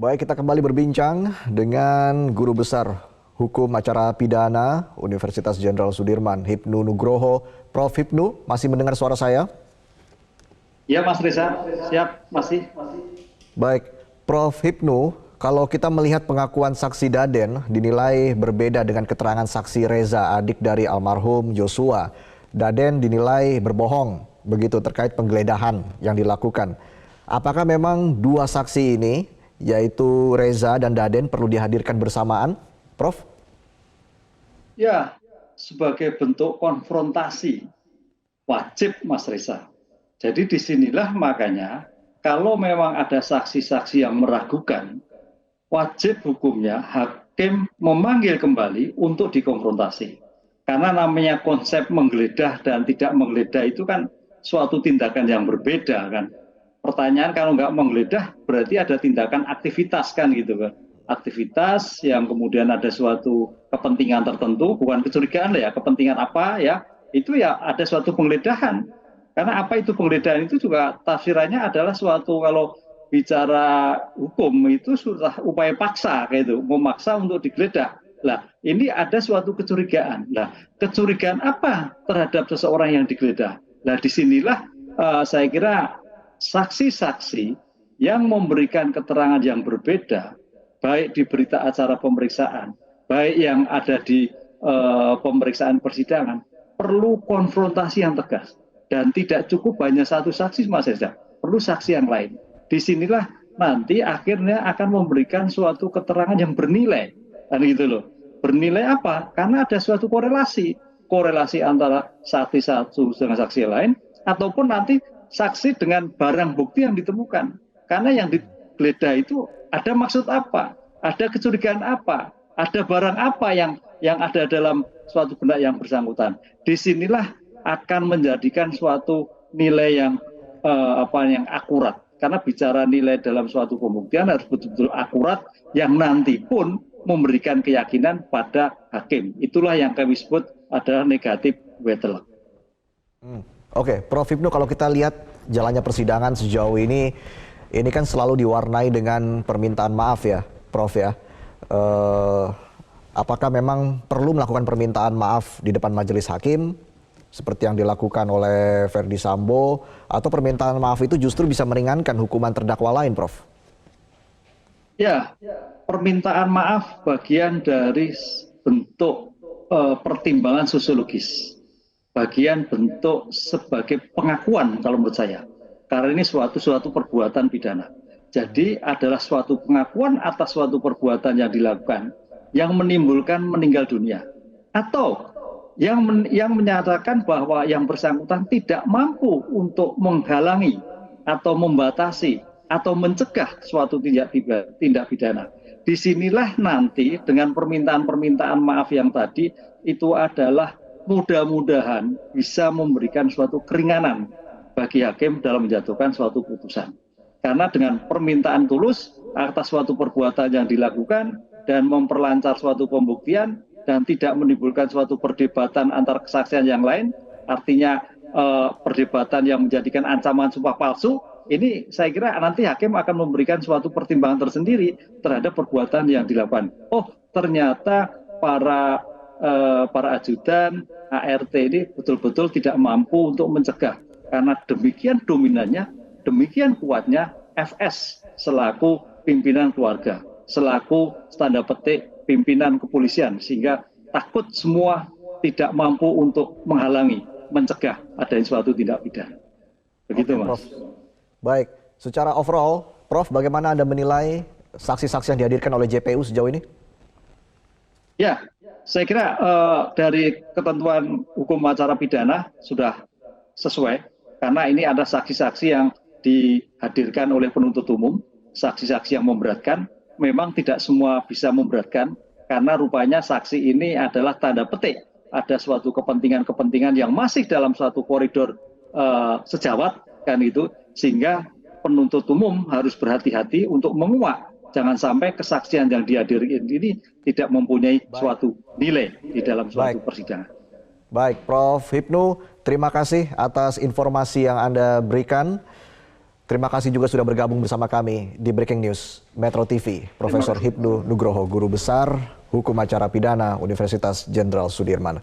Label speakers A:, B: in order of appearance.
A: Baik, kita kembali berbincang dengan Guru Besar Hukum Acara Pidana Universitas Jenderal Sudirman, Hipnu Nugroho. Prof. Hipnu, masih mendengar suara saya?
B: Ya, Mas Reza, siap, masih.
A: Baik, Prof. Hipnu, kalau kita melihat pengakuan saksi Daden dinilai berbeda dengan keterangan saksi Reza, adik dari almarhum Joshua. Daden dinilai berbohong, begitu terkait penggeledahan yang dilakukan. Apakah memang dua saksi ini, yaitu Reza dan Daden, perlu dihadirkan bersamaan, Prof?
B: Ya, sebagai bentuk konfrontasi, wajib Mas Reza. Jadi disinilah makanya, kalau memang ada saksi-saksi yang meragukan, wajib hukumnya hakim memanggil kembali untuk dikonfrontasi. Karena namanya konsep menggeledah dan tidak menggeledah itu kan suatu tindakan yang berbeda kan. Pertanyaan kalau nggak menggeledah berarti ada tindakan aktivitas kan gitu kan. Aktivitas yang kemudian ada suatu kepentingan tertentu, bukan kecurigaan ya, kepentingan apa ya, itu ya ada suatu penggeledahan. Karena apa itu penggeledahan itu juga tafsirannya adalah suatu, kalau bicara hukum itu sudah upaya paksa kayak itu, memaksa untuk digeledah. Lah, ini ada suatu kecurigaan. Lah, kecurigaan apa terhadap seseorang yang digeledah? Lah, disinilah saya kira saksi-saksi yang memberikan keterangan yang berbeda, baik di berita acara pemeriksaan, baik yang ada di pemeriksaan persidangan, perlu konfrontasi yang tegas. Dan tidak cukup hanya satu saksi, Mas Reza, perlu saksi yang lain. Disinilah nanti akhirnya akan memberikan suatu keterangan yang bernilai. Kan gitu loh. Bernilai apa? Karena ada suatu korelasi. Korelasi antara saksi satu dengan saksi lain, ataupun nanti saksi dengan barang bukti yang ditemukan. Karena yang digeledah itu ada maksud apa? Ada kecurigaan apa? Ada barang apa yang ada dalam suatu benda yang bersangkutan. Disinilah akan menjadikan suatu nilai yang yang akurat. Karena bicara nilai dalam suatu pembuktian harus betul-betul akurat yang nanti pun memberikan keyakinan pada hakim. Itulah yang kami sebut adalah negatif wedlock.
A: Oke, Prof. Hipnu, kalau kita lihat jalannya persidangan sejauh ini kan selalu diwarnai dengan permintaan maaf ya, Prof ya. Apakah memang perlu melakukan permintaan maaf di depan majelis hakim seperti yang dilakukan oleh Verdi Sambo, atau permintaan maaf itu justru bisa meringankan hukuman terdakwa lain, Prof?
B: Ya, permintaan maaf bagian dari bentuk pertimbangan sosiologis, bagian bentuk sebagai pengakuan kalau menurut saya, karena ini suatu perbuatan pidana. Jadi adalah suatu pengakuan atas suatu perbuatan yang dilakukan yang menimbulkan meninggal dunia, atau yang menyatakan bahwa yang bersangkutan tidak mampu untuk menghalangi atau membatasi atau mencegah suatu tindak pidana. Disinilah nanti dengan permintaan maaf yang tadi itu adalah mudah-mudahan bisa memberikan suatu keringanan bagi hakim dalam menjatuhkan suatu putusan. Karena dengan permintaan tulus atas suatu perbuatan yang dilakukan dan memperlancar suatu pembuktian dan tidak menimbulkan suatu perdebatan antar kesaksian yang lain, artinya perdebatan yang menjadikan ancaman sumpah palsu, ini saya kira nanti hakim akan memberikan suatu pertimbangan tersendiri terhadap perbuatan yang dilakukan. Oh, ternyata para ajudan ART ini betul-betul tidak mampu untuk mencegah, karena demikian dominannya, demikian kuatnya FS selaku pimpinan keluarga, selaku tanda petik pimpinan kepolisian, sehingga takut semua tidak mampu untuk menghalangi, mencegah adanya suatu tindak pidana. Begitu, Mas.
A: Prof. Baik, secara overall, Prof, bagaimana Anda menilai saksi-saksi yang dihadirkan oleh JPU sejauh ini?
B: Ya, saya kira dari ketentuan hukum acara pidana sudah sesuai, karena ini ada saksi-saksi yang dihadirkan oleh penuntut umum, saksi-saksi yang memberatkan. Memang tidak semua bisa memberatkan, karena rupanya saksi ini adalah tanda petik ada suatu kepentingan-kepentingan yang masih dalam suatu koridor sejawat kan itu, sehingga penuntut umum harus berhati-hati untuk menguak, jangan sampai kesaksian yang dihadirkan ini tidak mempunyai suatu nilai di dalam suatu persidangan.
A: Baik, Prof. Hipnu, terima kasih atas informasi yang Anda berikan. Terima kasih juga sudah bergabung bersama kami di Breaking News Metro TV, Profesor Hipnu Nugroho, Guru Besar Hukum Acara Pidana Universitas Jenderal Sudirman.